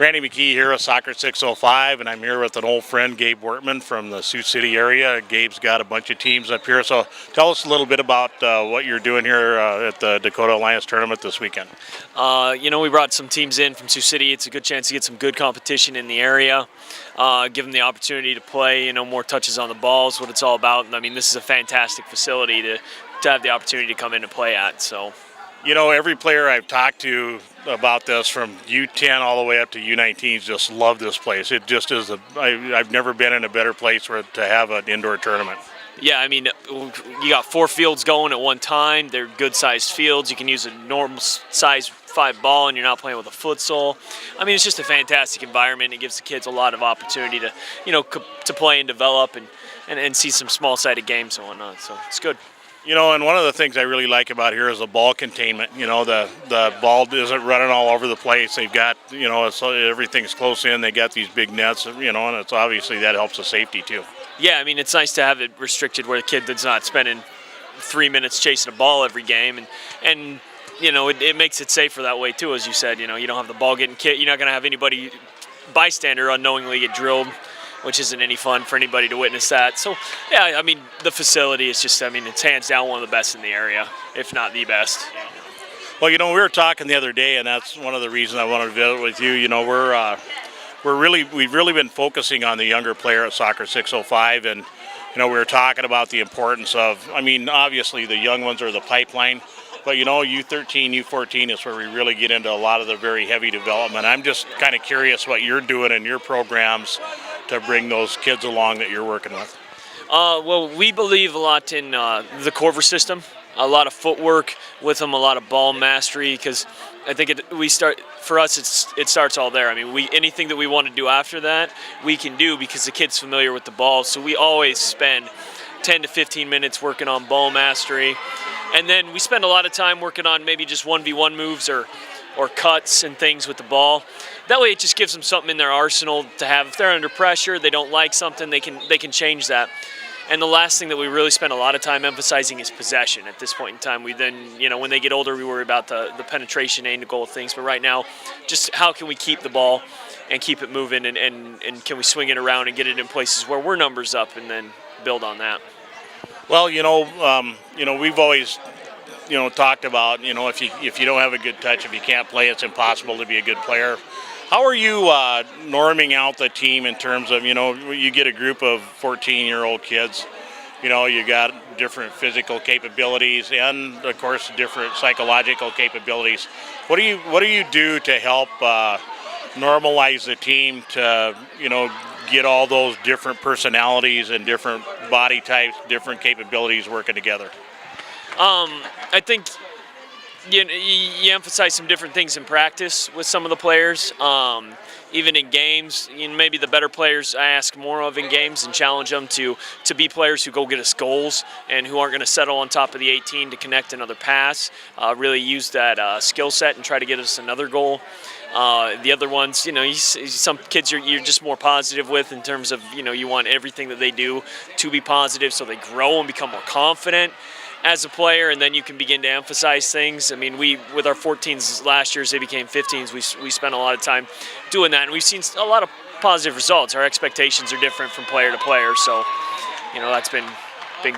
Randy McKee here with Soccer 605, and I'm here with an old friend, Gabe Wortman from the Sioux City area. Gabe's got a bunch of teams up here, so tell us a little bit about what you're doing here at the Dakota Alliance Tournament this weekend. We brought some teams in from Sioux City. It's a good chance to get some good competition in the area, give them the opportunity to play, more touches on the ball is what it's all about. And I mean, this is a fantastic facility to have the opportunity to come in and play at. So, every player I've talked to about this, from U10 all the way up to U19s, just love this place. It just is I've never been in a better place to have an indoor tournament. Yeah, I mean, you got 4 fields going at one time. They're good-sized fields. You can use a normal-size 5 ball, and you're not playing with a futsal. I mean, it's just a fantastic environment. It gives the kids a lot of opportunity to, to play and develop and see some small-sided games and whatnot. So it's good. And one of the things I really like about here is the ball containment. The ball isn't running all over the place. They've got, everything's close in. They got these big nets, and it's obviously that helps the safety too. Yeah, I mean, it's nice to have it restricted where the kid is not spending 3 minutes chasing a ball every game, and it makes it safer that way too, as you said. You don't have the ball getting kicked. You're not going to have anybody bystander unknowingly get drilled, which isn't any fun for anybody to witness that. So, yeah, I mean, the facility is just, it's hands down one of the best in the area, if not the best. Well, we were talking the other day, and that's one of the reasons I wanted to visit with you. We've really been focusing on the younger player at Soccer 605, and, we were talking about the importance of, obviously the young ones are the pipeline, but, U13, U14 is where we really get into a lot of the very heavy development. I'm just kind of curious what you're doing in your programs to bring those kids along that you're working with. Well, we believe a lot in the Corver system, a lot of footwork with them, a lot of ball mastery, because I think for us it starts all there. I mean, anything that we want to do after that, we can do because the kid's familiar with the ball. So we always spend 10 to 15 minutes working on ball mastery. And then we spend a lot of time working on maybe just 1v1 moves or cuts and things with the ball. That way it just gives them something in their arsenal to have. If they're under pressure, they don't like something, they can change that. And the last thing that we really spend a lot of time emphasizing is possession. At this point in time, we then, when they get older, we worry about the penetration and goal things. But right now, just how can we keep the ball and keep it moving, and can we swing it around and get it in places where we're numbers up and then build on that. Well, we've always, talked about, if you don't have a good touch, if you can't play, it's impossible to be a good player. How are you norming out the team in terms of, you get a group of 14-year-old kids, you got different physical capabilities and, of course, different psychological capabilities. What do you do to help normalize the team to, get all those different personalities and different body types, different capabilities working together? I think you emphasize some different things in practice with some of the players. Even in games, maybe the better players I ask more of in games and challenge them to be players who go get us goals and who aren't going to settle on top of the 18 to connect another pass. Really use that skill set and try to get us another goal. The other ones, some kids you're just more positive with in terms of, you want everything that they do to be positive so they grow and become more confident as a player, and then you can begin to emphasize things. I mean, with our 14s last year as they became 15s, we spent a lot of time doing that, and we've seen a lot of positive results. Our expectations are different from player to player, so, that's been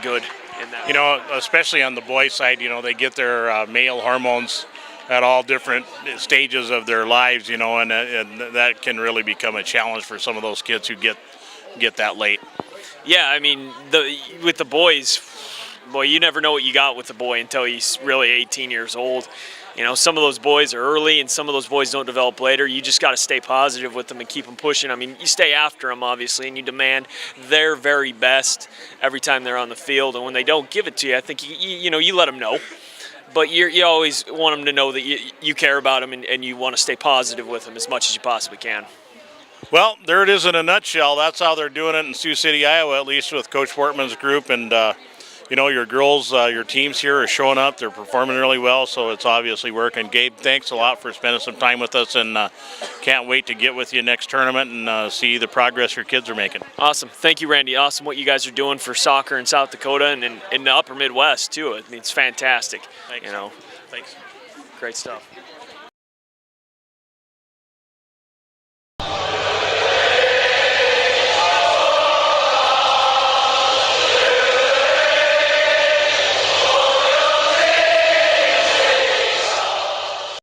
good in that. Especially on the boys' side, they get their male hormones at all different stages of their lives, and that can really become a challenge for some of those kids who get that late. Yeah, I mean, with the boys, boy, you never know what you got with the boy until he's really 18 years old. Some of those boys are early and some of those boys don't develop later. You just got to stay positive with them and keep them pushing. I mean, you stay after them, obviously, and you demand their very best every time they're on the field. And when they don't give it to you, I think, you let them know. But you always want them to know that you care about them and you want to stay positive with them as much as you possibly can. Well, there it is in a nutshell. That's how they're doing it in Sioux City, Iowa, at least with Coach Wortman's group. And, your girls, your teams here are showing up. They're performing really well, so it's obviously working. Gabe, thanks a lot for spending some time with us, and can't wait to get with you next tournament and see the progress your kids are making. Awesome. Thank you, Randy. Awesome what you guys are doing for soccer in South Dakota and in the upper Midwest, too. I mean, it's fantastic. Thanks. Thanks. Great stuff.